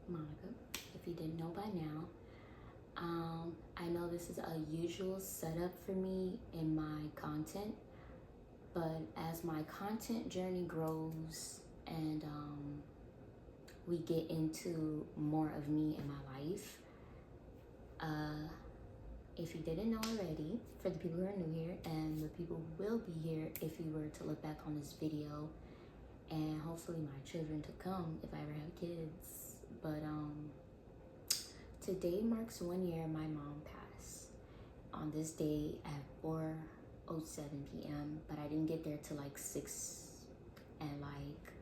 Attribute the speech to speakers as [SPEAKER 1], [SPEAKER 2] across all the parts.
[SPEAKER 1] Monica, if you didn't know by now. I know this is a usual setup for me in my content, but as my content journey grows and we get into more of me and my life, if you didn't know already, for the people who are new here and the people who will be here if you were to look back on this video, and hopefully my children to come if I ever have kids. But today marks 1 year my mom passed on this day at 4:07 p.m. But I didn't get there till like 6, and like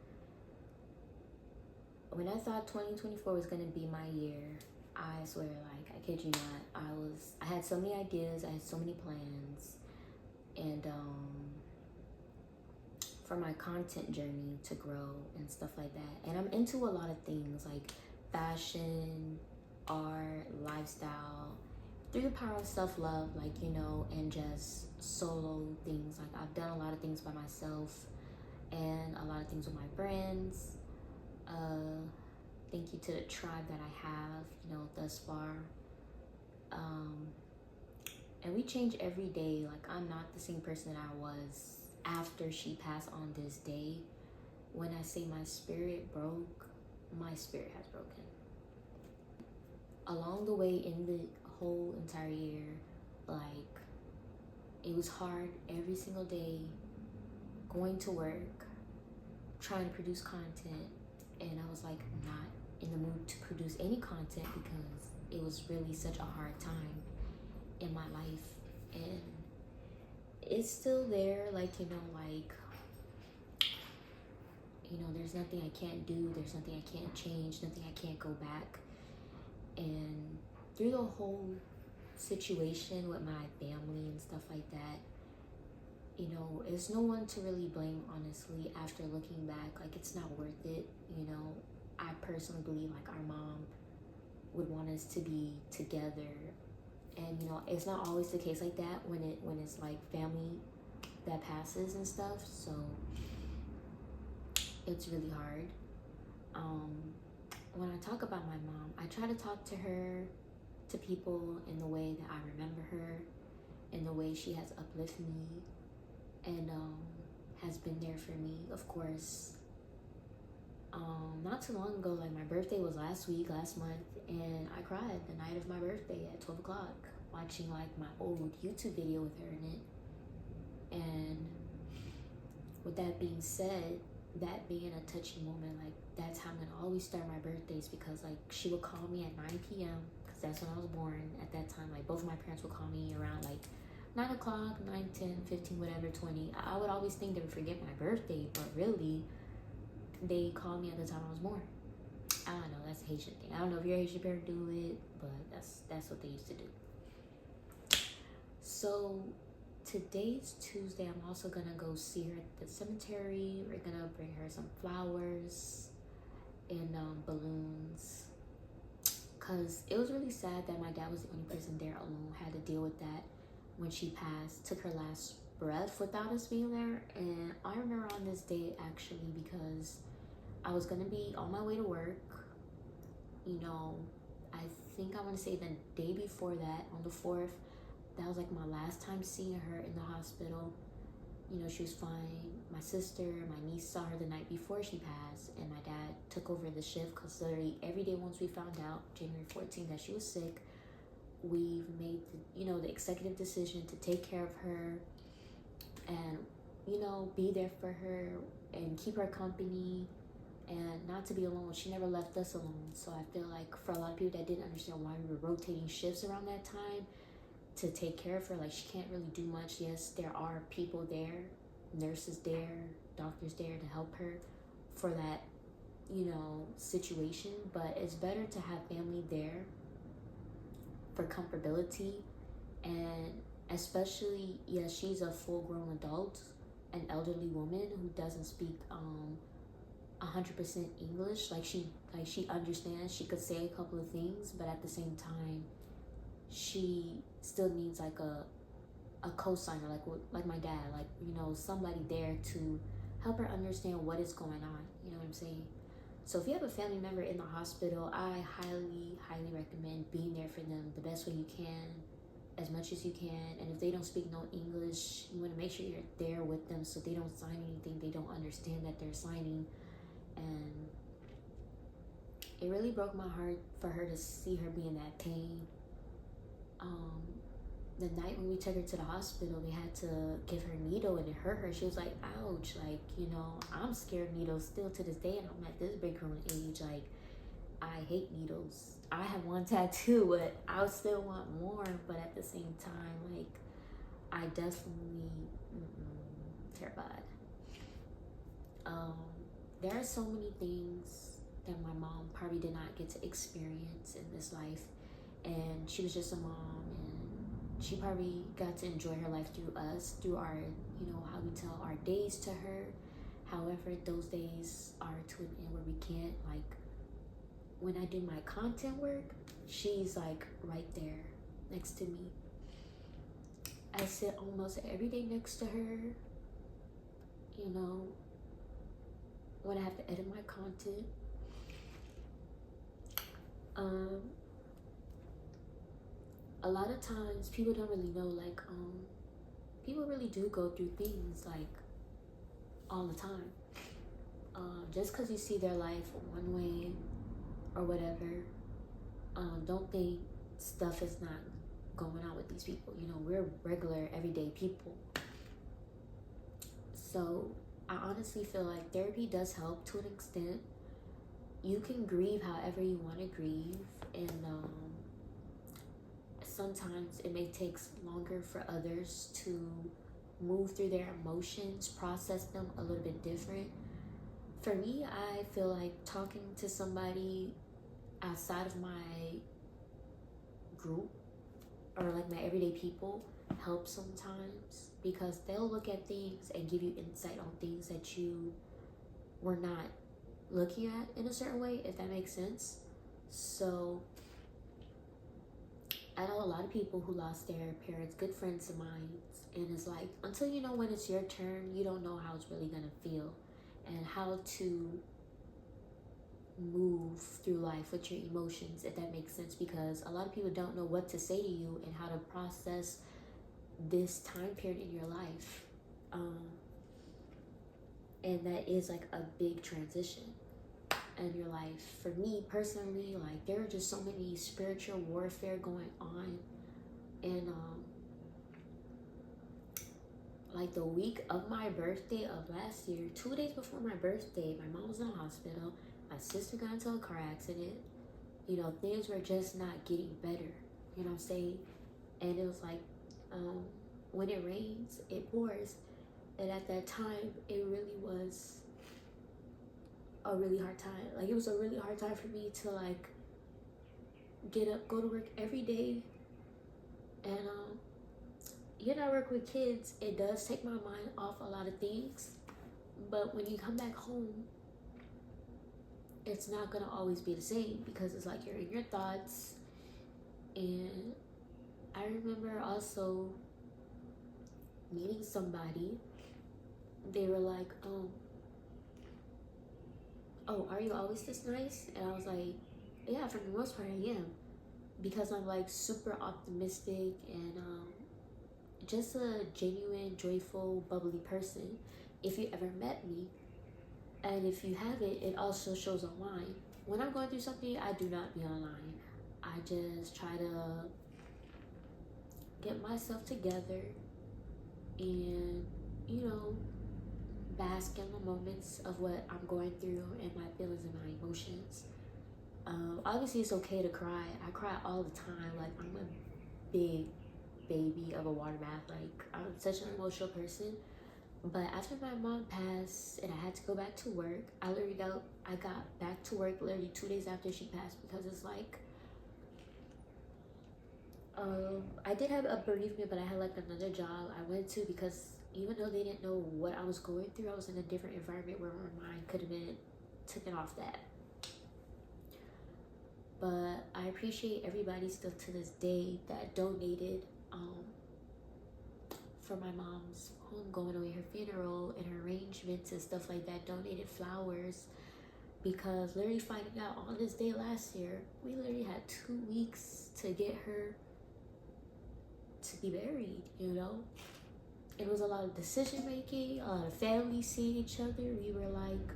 [SPEAKER 1] when I thought 2024 was gonna be my year, I swear, like, I kid you not, I had so many ideas, I had so many plans, and for my content journey to grow and stuff like that. And I'm into a lot of things like fashion, art, lifestyle, through the power of self-love, like, and just solo things. Like, I've done a lot of things by myself and a lot of things with my friends. Thank you to the tribe that I have, thus far. And we change every day. Like, I'm not the same person that I was after she passed on this day. When I say my spirit broke, my spirit has broken. Along the way in the whole entire year, like, it was hard every single day, going to work, trying to produce content, and I was like not in the mood to produce any content because it was really such a hard time in my life. And it's still there, like, there's nothing I can't do, there's nothing I can't change, nothing I can't go back. And through the whole situation with my family and stuff like that, it's no one to really blame, honestly. After looking back, like, it's not worth it. I personally believe like our mom would want us to be together, and it's not always the case like that when it's like family that passes and stuff. So it's really hard. When I talk about my mom, I try to talk to her, to people, in the way that I remember her, in the way she has uplifted me and has been there for me, of course. Not too long ago, like, my birthday was last month, and I cried the night of my birthday at 12 o'clock watching like my old YouTube video with her in it. And with that being said, that being a touching moment, like, that's how I'm gonna always start my birthdays, because like she would call me at 9 p.m. because that's when I was born. At that time, like, both of my parents would call me around like 9 o'clock, 9, 10, 15, whatever, 20. I would always think they would forget my birthday, but really they called me at the time I was born. I don't know, that's a Haitian thing. I don't know if your Haitian parent do it, but that's what they used to do. So today's Tuesday. I'm also gonna go see her at the cemetery. We're gonna bring her some flowers and balloons, because it was really sad that my dad was the only person there alone, had to deal with that when she passed, took her last breath without us being there. And I remember on this day, actually, because I was gonna be on my way to work. I think I want to say the day before that, on the 4th, that was like my last time seeing her in the hospital. She was fine. My sister, my niece saw her the night before she passed, and my dad took over the shift, because literally every day once we found out, January 14th, that she was sick, we made the executive decision to take care of her and, be there for her and keep her company and not to be alone. She never left us alone. So I feel like for a lot of people that didn't understand why we were rotating shifts around that time to take care of her, like, she can't really do much. Yes, there are people there, nurses there, doctors there to help her for that, situation. But it's better to have family there for comfortability. And especially, yes, she's a full-grown adult, an elderly woman who doesn't speak 100% English. Like, she understands, she could say a couple of things, but at the same time, she still needs like a co-signer, like my dad, like, somebody there to help her understand what is going on. You know what I'm saying? So if you have a family member in the hospital, I highly, highly recommend being there for them the best way you can, as much as you can. And if they don't speak no English, you want to make sure you're there with them so they don't sign anything they don't understand that they're signing. And it really broke my heart for her to see her be in that pain. The night when we took her to the hospital, they had to give her a needle and it hurt her. She was like, ouch. Like, you know, I'm scared of needles still to this day, and I'm at this big grown age. Like, I hate needles. I have one tattoo, but I would still want more. But at the same time, like, I definitely terrified. There are so many things that my mom probably did not get to experience in this life, and she was just a mom, and she probably got to enjoy her life through us, through our, you know, how we tell our days to her. However, those days are to an end where we can't, like, when I do my content work, she's like right there next to me. I sit almost every day next to her, you know, when I have to edit my content. A lot of times people don't really know, like, people really do go through things, like, all the time. Just because you see their life one way or whatever, don't think stuff is not going on with these people. You know, we're regular, everyday people. So I honestly feel like therapy does help to an extent. You can grieve however you want to grieve, and sometimes it may take longer for others to move through their emotions, process them a little bit different. For me, I feel like talking to somebody outside of my group or like my everyday people helps sometimes, because they'll look at things and give you insight on things that you were not looking at in a certain way, if that makes sense. So I know a lot of people who lost their parents, good friends of mine, and it's like, until you know when it's your turn, you don't know how it's really gonna feel and how to move through life with your emotions, if that makes sense, because a lot of people don't know what to say to you and how to process this time period in your life. And that is like a big transition in your life. For me personally, like, there are just so many spiritual warfare going on, and like the week of my birthday of last year, 2 days before my birthday, my mom was in the hospital, my sister got into a car accident. You know, things were just not getting better, you know what I'm saying? And it was like, when it rains it pours, and at that time it really was a really hard time. Like, it was a really hard time for me to like get up, go to work every day. And you know, I work with kids, it does take my mind off a lot of things, but when you come back home, it's not gonna always be the same, because it's like you're in your thoughts. And I remember also meeting somebody, they were like, oh, are you always this nice? And I was like, yeah, for the most part I am, because I'm like super optimistic and just a genuine, joyful, bubbly person, if you ever met me. And if you haven't, it also shows online. When I'm going through something, I do not be online. I just try to get myself together and, you know, bask in the moments of what I'm going through and my feelings and my emotions. Obviously, it's okay to cry. I cry all the time. Like, I'm a big baby of a water bath. Like, I'm such an emotional person. But after my mom passed and I had to go back to work, I got back to work literally 2 days after she passed, because it's like, I did have a bereavement, but I had like another job I went to, because even though they didn't know what I was going through, I was in a different environment where my mind could have been taken off that. But I appreciate everybody still to this day that donated for my mom's homegoing away, her funeral and her arrangements and stuff like that, donated flowers. because literally finding out on this day last year, we literally had 2 weeks to get her to be married, you know? It was a lot of decision making, a lot of families seeing each other. We were like,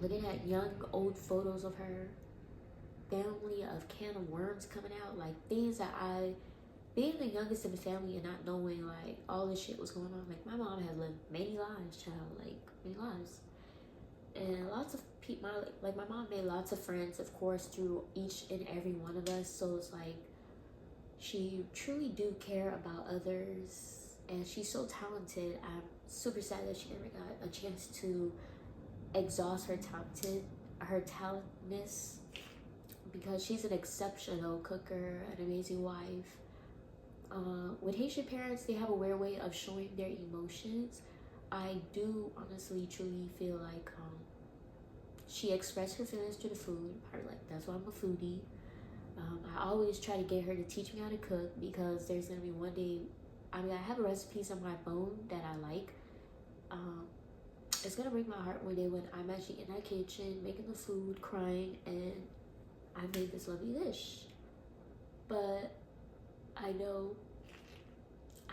[SPEAKER 1] looking at young, old photos of her, family of can of worms coming out, like things that being the youngest in the family and not knowing like all this shit was going on. Like my mom had lived many lives, child, like many lives. And lots of people, like my mom made lots of friends, of course, through each and every one of us. So it's like, she truly do care about others, and she's so talented. I'm super sad that she never got a chance to exhaust her talentness, because she's an exceptional cooker, an amazing wife. With Haitian parents, they have a weird way of showing their emotions. I do honestly, truly feel like she expressed her feelings through the food. Like that's why I'm a foodie. I always try to get her to teach me how to cook, because there's gonna be one day. I mean, I have recipes on my phone that I like. It's gonna break my heart one day when I'm actually in that kitchen making the food, crying, and I made this lovely dish. But I know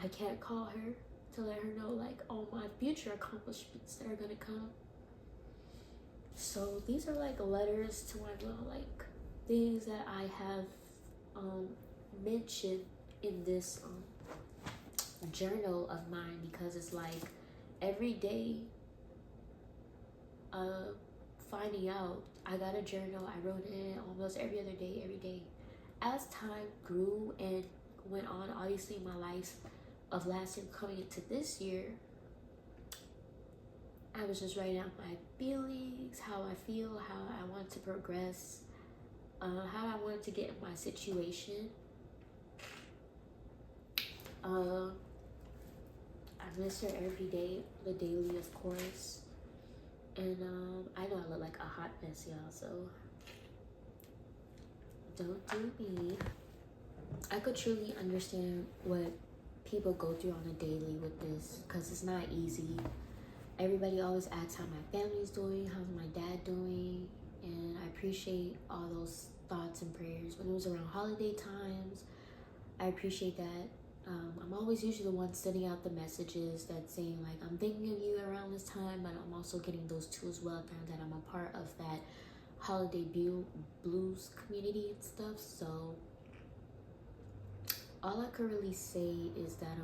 [SPEAKER 1] I can't call her to let her know like all my future accomplishments that are gonna come. So these are like letters to my mom, like things that I have mentioned in this journal of mine, because it's like every day finding out. I got a journal, I wrote in almost every other day, every day. As time grew and went on, obviously my life of last year coming into this year, I was just writing out my feelings, how I feel, how I want to progress, how I wanted to get in my situation. I miss her every day, the daily, of course. And I know I look like a hot mess, y'all, so don't do me. I could truly understand what people go through on a daily with this, because it's not easy. Everybody always asks how my family's doing, how's my dad doing, and I appreciate all those thoughts and prayers. When it was around holiday times, I appreciate that. I'm always usually the one sending out the messages that saying like, I'm thinking of you around this time, but I'm also getting those too as well, now that I'm a part of that holiday blues community and stuff. So all I could really say is that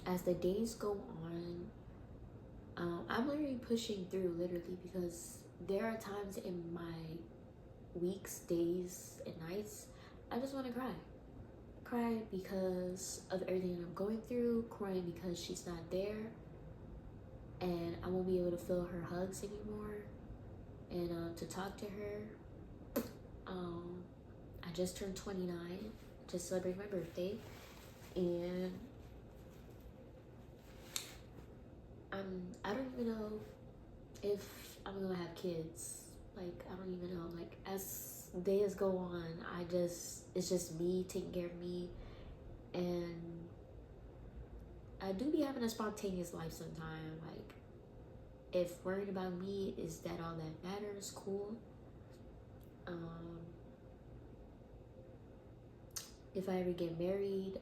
[SPEAKER 1] as the days go on, I'm literally pushing through, literally, because there are times in my weeks, days, and nights I just want to cry because of everything that I'm going through, crying because she's not there and I won't be able to feel her hugs anymore, and to talk to her. I just turned 29, just celebrated my birthday, and I don't even know if I'm gonna have kids. Like, I don't even know. Like, as days go on, it's just me taking care of me, and I do be having a spontaneous life sometime. Like, if worrying about me is that all that matters, cool. If I ever get married,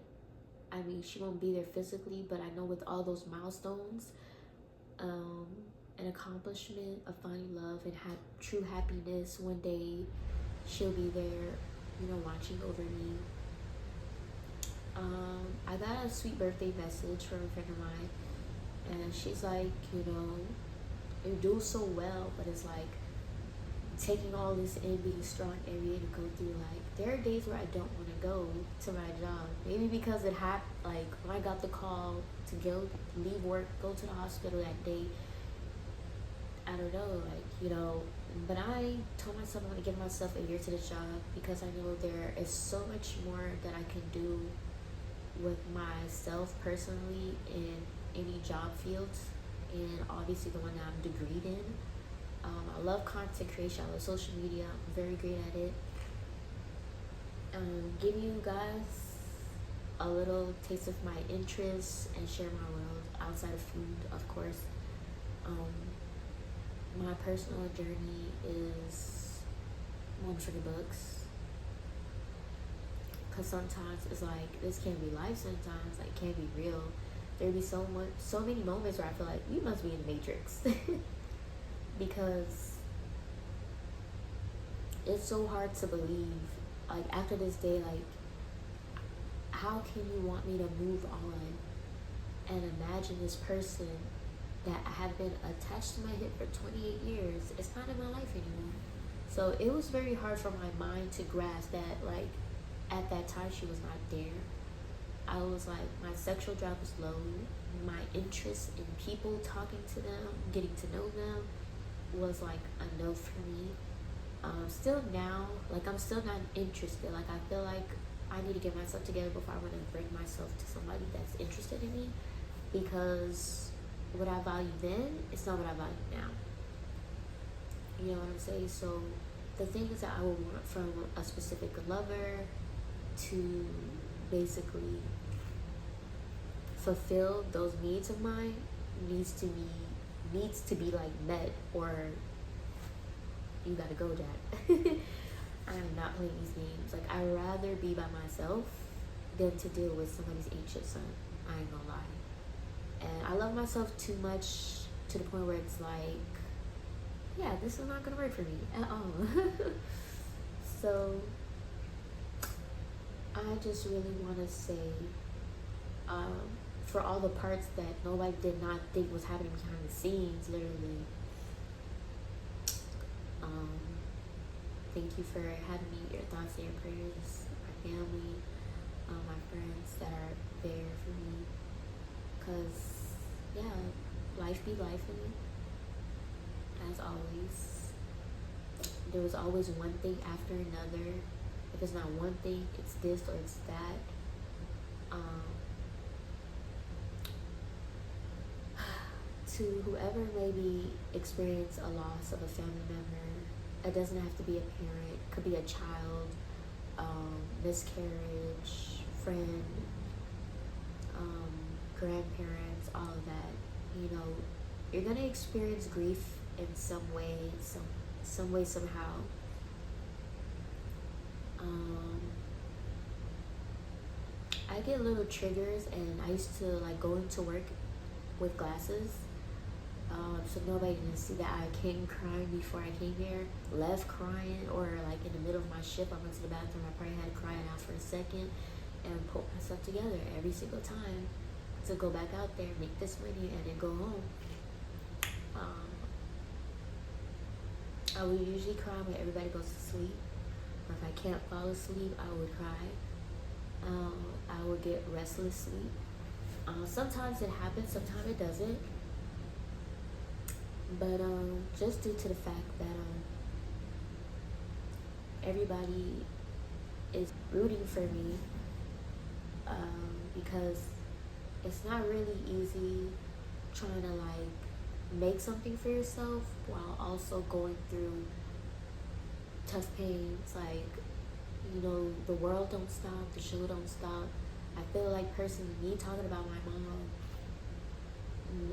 [SPEAKER 1] I mean, she won't be there physically, but I know with all those milestones, an accomplishment of finding love and true happiness, one day she'll be there, watching over me. I got a sweet birthday message from a friend of mine, and she's like, you do so well, but it's like taking all this in, being strong every day to go through. Like, there are days where I don't want to go to my job, maybe because it happened, like when I got the call to leave work, go to the hospital that day. I don't know, but I told myself I'm going to give myself a year to this job, because I know there is so much more that I can do with myself personally in any job fields, and obviously the one that I'm degreed in. I love content creation, I love social media, I'm very great at it. Give you guys a little taste of my interests and share my world outside of food, of course. My personal journey is one for the books. Because sometimes it's like, this can't be life sometimes. Like, can't be real. There be so many moments where I feel like, you must be in the Matrix. Because it's so hard to believe. Like, after this day, like, how can you want me to move on and imagine this person that I have been attached to my hip for 28 years? It's not in my life anymore. So it was very hard for my mind to grasp that, like, at that time she was not there. I was like, my sexual drive was low. My interest in people, talking to them, getting to know them was like a no for me. Still now, like, I'm still not interested. Like, I feel like I need to get myself together before I want to bring myself to somebody that's interested in me, because what I value then is not what I value now. You know what I'm saying? So the things that I would want from a specific lover to basically fulfill those needs of mine needs to be like met, or you gotta go, Jack. I am not playing these games. Like, I'd rather be by myself than to deal with somebody's ancient son. I ain't gonna lie. And I love myself too much to the point where it's like, yeah, this is not gonna work for me at all. So I just really want to say, for all the parts that nobody did not think was happening behind the scenes, literally, thank you for having me, your thoughts and your prayers, my family, my friends that are there for me. Because, yeah, life be life in it. As always, there was always one thing after another. If it's not one thing, it's this or it's that. To whoever maybe experienced a loss of a family member, it doesn't have to be a parent, it could be a child, miscarriage, friend, grandparents, all of that. You know, you're gonna experience grief in some way, some way, somehow. I get little triggers, and I used to like go into work with glasses, so nobody didn't see that I came crying before I came here, left crying, or like in the middle of my shift I went to the bathroom, I probably had to cry out for a second and pull myself together every single time to go back out there, make this money, and then go home. I would usually cry when everybody goes to sleep, or if I can't fall asleep, I would cry. I would get restless sleep. Sometimes it happens, sometimes it doesn't. But just due to the fact that everybody is rooting for me, because it's not really easy trying to like make something for yourself while also going through tough pains. Like, you know, the world don't stop, the show don't stop. I feel like personally, me talking about my mom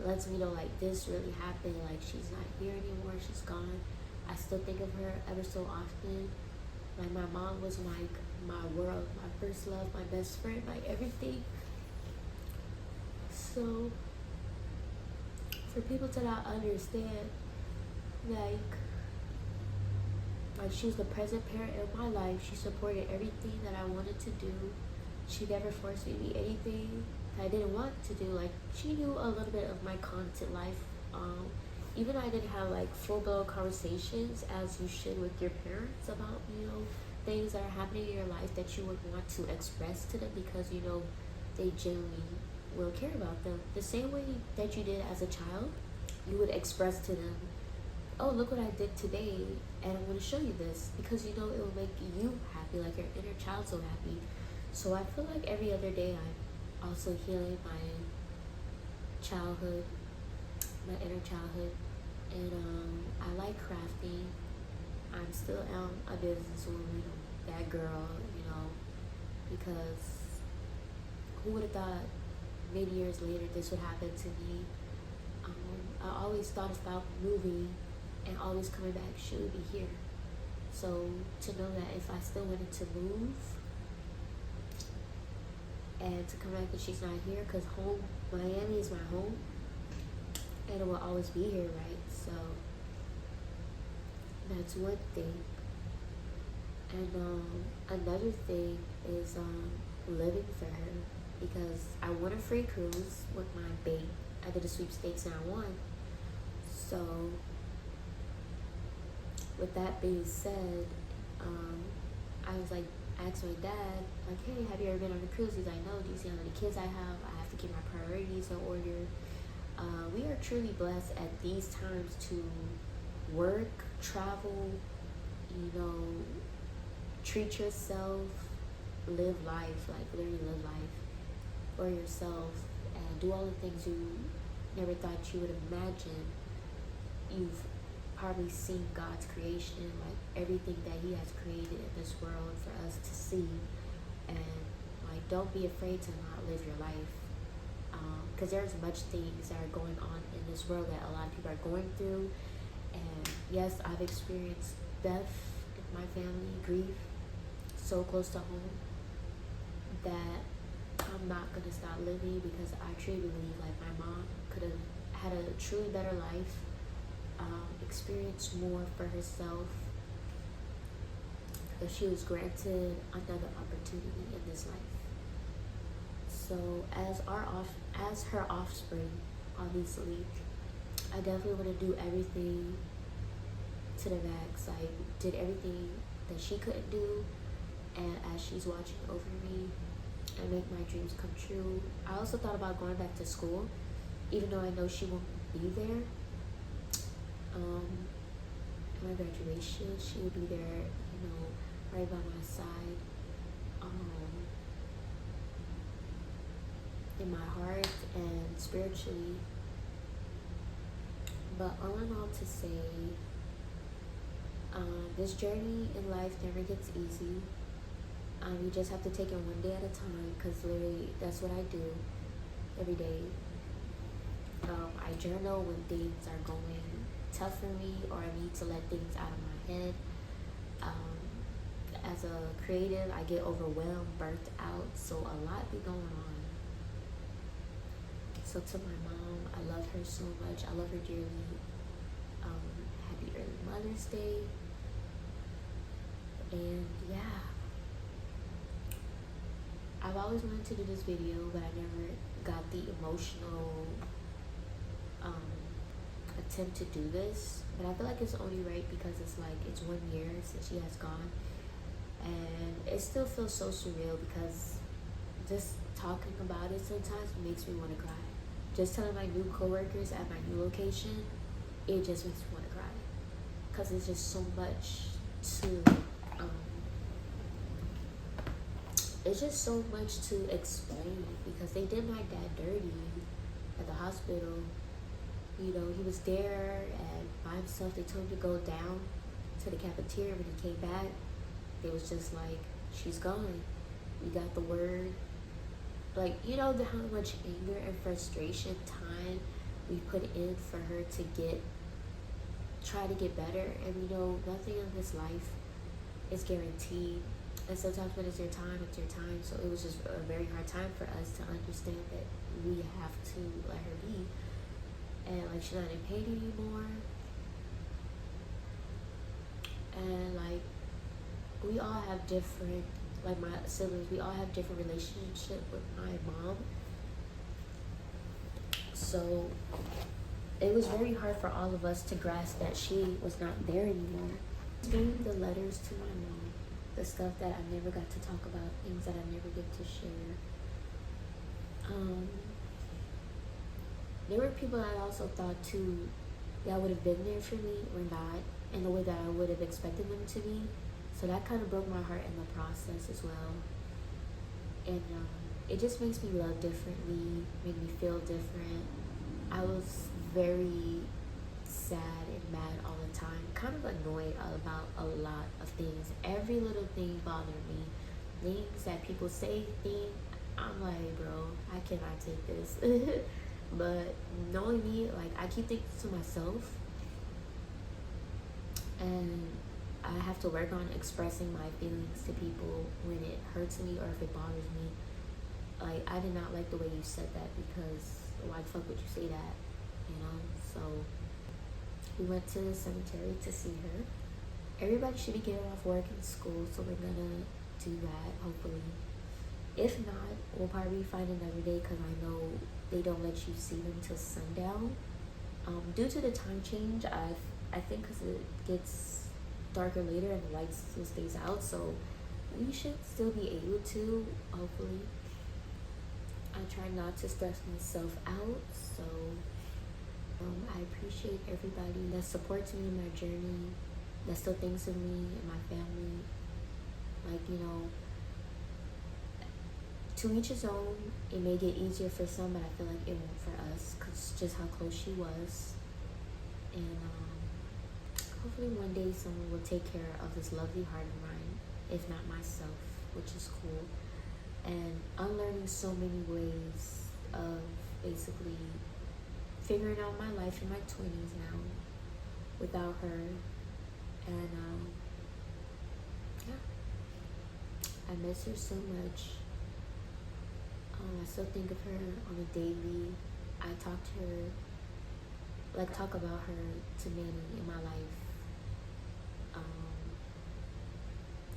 [SPEAKER 1] lets me know like this really happened. Like, she's not here anymore, she's gone. I still think of her ever so often. Like, my mom was like my world, my first love, my best friend, like everything. So for people to not understand, like she was the present parent in my life. She supported everything that I wanted to do. She never forced me to be anything I didn't want to do. Like, she knew a little bit of my content life. Even though I didn't have like full-blown conversations as you should with your parents about, you know, things that are happening in your life that you would want to express to them, because you know they genuinely will care about them. The same way that you did as a child, you would express to them, oh, look what I did today, and I'm going to show you this, because you know it will make you happy, like your inner child so happy. So I feel like every other day I'm also healing my childhood, my inner childhood, and I like crafting. I'm still a businesswoman, that girl, you know, because who would have thought many years later this would happen to me? I always thought about moving and always coming back. She would be here. So to know that if I still wanted to move and to come back and she's not here, because home, Miami is my home, and it will always be here, right? So that's one thing. And another thing is living for her, because I won a free cruise with my bait. I did a sweepstakes and I won. So with that being said, I was like, asked my dad, like, hey, have you ever been on a cruise? He's like, no. Do you see how many kids I have? I have to keep my priorities in order. We are truly blessed at these times to work, travel, treat yourself, live life, like literally live life for yourself, and do all the things you never thought you would imagine. You've probably seen God's creation, like everything that He has created in this world for us to see, and like don't be afraid to not live your life, because there's much things that are going on in this world that a lot of people are going through. And yes, I've experienced death in my family, grief so close to home that I'm not gonna stop living, because I truly believe like my mom could have had a truly better life, experienced more for herself if she was granted another opportunity in this life. So as her offspring, obviously, I definitely want to do everything to the max. I did everything that she couldn't do, and as she's watching over me and make my dreams come true. I also thought about going back to school, even though I know she won't be there. My graduation, she will be there, right by my side, in my heart and spiritually. But all in all, to say, this journey in life never gets easy. You just have to take it one day at a time, because literally that's what I do every day. I journal when things are going tough for me, or I need to let things out of my head. As a creative, I get overwhelmed, burnt out, so a lot be going on. So to my mom, I love her so much. I love her dearly. Happy early Mother's Day. And yeah, I've always wanted to do this video, but I never got the emotional attempt to do this. But I feel like it's only right, because it's 1 year since she has gone, and it still feels so surreal, because just talking about it sometimes makes me want to cry. Just telling my new coworkers at my new location, it just makes me want to cry, because it's just so much to it's just so much to explain, because they did my dad dirty at the hospital. He was there and by himself. They told him to go down to the cafeteria. When he came back, they was just like, she's gone. We got the word. Like, how much anger and frustration, time we put in for her to try to get better. And nothing in this life is guaranteed. And sometimes when it's your time, it's your time. So it was just a very hard time for us to understand that we have to let her be. And she's not in pain anymore. And we all have different, my siblings, we all have different relationship with my mom. So it was very hard for all of us to grasp that she was not there anymore. Reading the letters to my mom, the stuff that I never got to talk about, things that I never get to share. There were people I also thought too that would have been there for me, or not in the way that I would have expected them to be. So that kind of broke my heart in the process as well. And it just makes me love differently, made me feel different. I was very sad and mad all the time, kind of annoyed about a lot of things. Every little thing bothered me. Things that people say, I'm like, bro, I cannot take this. But knowing me, like, I keep things to myself, and I have to work on expressing my feelings to people when it hurts me or if it bothers me. Like, I did not like the way you said that, because why the fuck would you say that? You know? So we went to the cemetery to see her. Everybody should be getting off work and school, so we're gonna do that, hopefully. If not, we'll probably find another day, because I know they don't let you see them till sundown. Due to the time change, I think because it gets darker later and the light still stays out, so we should still be able to, hopefully. I try not to stress myself out, so I appreciate everybody that supports me in my journey, that still thinks of me and my family. Like, you know, to each his own. It may get easier for some, but I feel like it won't for us, because just how close she was. And hopefully one day someone will take care of this lovely heart of mine, if not myself, which is cool. And unlearning so many ways of basically figuring out my life in my 20s now without her. And yeah, I miss her so much. I still think of her on a daily. I talk to her, like, talk about her to Manny in my life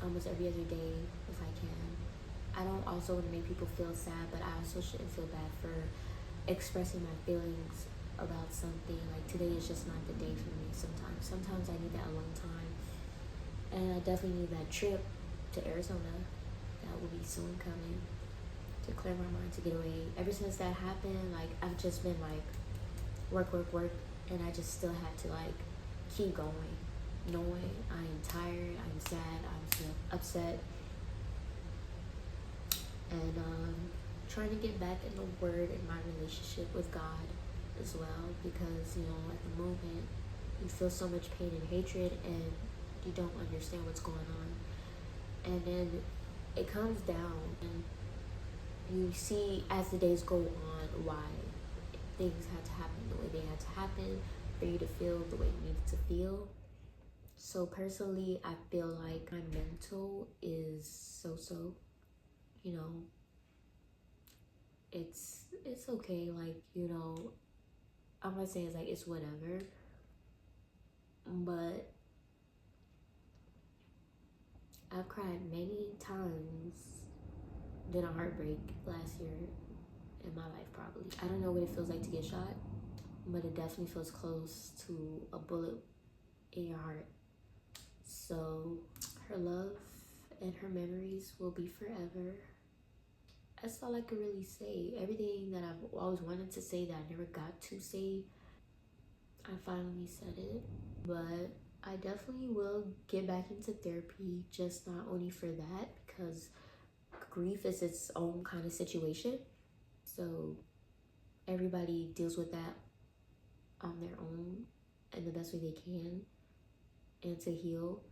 [SPEAKER 1] almost every other day if I can. I don't also want to make people feel sad, but I also shouldn't feel bad for expressing my feelings about something. Like, today is just not the day for me sometimes I need that alone time, and I definitely need that trip to Arizona that will be soon coming, to clear my mind, to get away. Ever since that happened, like, I've just been like work, and I just still have to like keep going, knowing I am tired, I'm sad, I'm still upset, and trying to get back in the word in my relationship with God as well, because, you know, at the moment you feel so much pain and hatred, and you don't understand what's going on, and then it comes down and you see as the days go on why things had to happen the way they had to happen for you to feel the way you needed to feel. So personally, I feel like my mental is so, you know, it's okay. Like, you know, I'm not saying it's like it's whatever, but I've cried many times than a heartbreak last year in my life, probably. I don't know what it feels like to get shot, but it definitely feels close to a bullet in your heart. So her love and her memories will be forever. That's all I could really say. Everything that I've always wanted to say that I never got to say, I finally said it. But I definitely will get back into therapy, just not only for that, because grief is its own kind of situation. So everybody deals with that on their own in the best way they can, and to heal.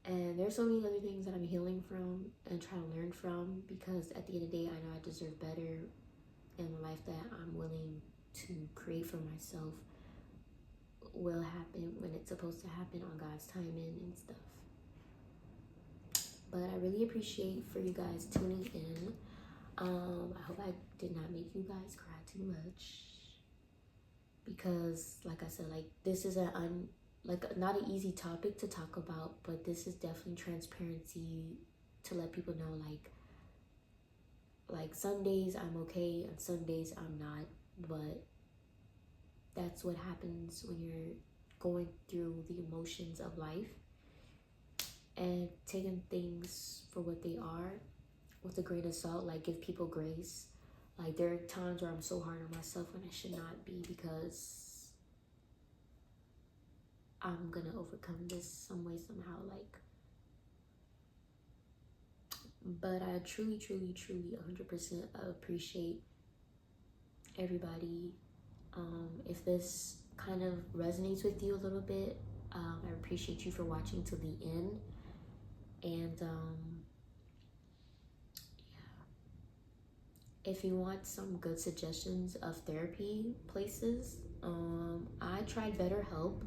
[SPEAKER 1] And there's so many other things that I'm healing from and trying to learn from, because at the end of the day, I know I deserve better, and the life that I'm willing to create for myself will happen when it's supposed to happen, on God's timing and stuff. But I really appreciate for you guys tuning in. I hope I did not make you guys cry too much, because like I said, like, this is not an easy topic to talk about, but this is definitely transparency to let people know, like some days I'm okay and some days I'm not, but that's what happens when you're going through the emotions of life, and taking things for what they are with a grain of salt. Like, give people grace. Like, there are times where I'm so hard on myself when I should not be, because I'm gonna overcome this some way, somehow. Like, but I truly 100% appreciate everybody. If this kind of resonates with you a little bit, I appreciate you for watching till the end. And if you want some good suggestions of therapy places, I tried BetterHelp.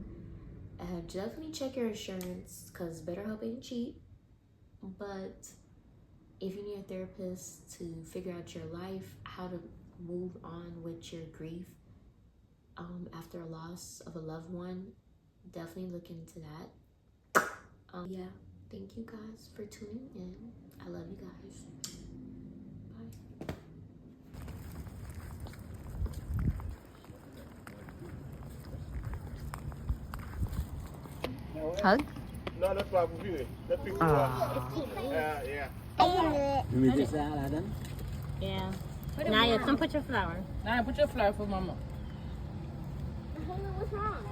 [SPEAKER 1] Definitely check your insurance because BetterHelp ain't cheap. But if you need a therapist to figure out your life, how to move on with your grief after a loss of a loved one, definitely look into that. Yeah, thank you guys for tuning in. I love you guys. Bye. Hug?
[SPEAKER 2] No, that's why I'm doing. That's people who are. Yeah.
[SPEAKER 3] You mean this out then?
[SPEAKER 4] Yeah. Naya, come put your flower.
[SPEAKER 5] Naya, put your flower for Mama.
[SPEAKER 4] What's wrong?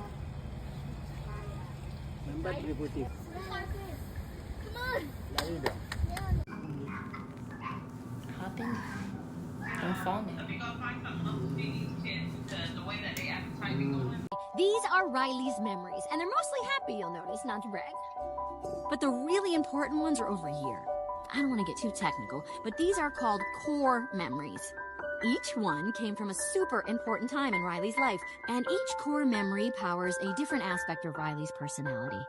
[SPEAKER 4] Come on.
[SPEAKER 1] Hop in. Don't fall now.
[SPEAKER 6] These are Riley's memories, and they're mostly happy, you'll notice, not to brag. But the really important ones are over here. I don't want to get too technical, but these are called core memories. Each one came from a super important time in Riley's life, and each core memory powers a different aspect of Riley's personality.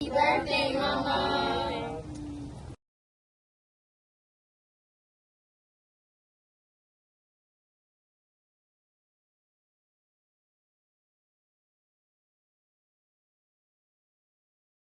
[SPEAKER 4] Happy birthday,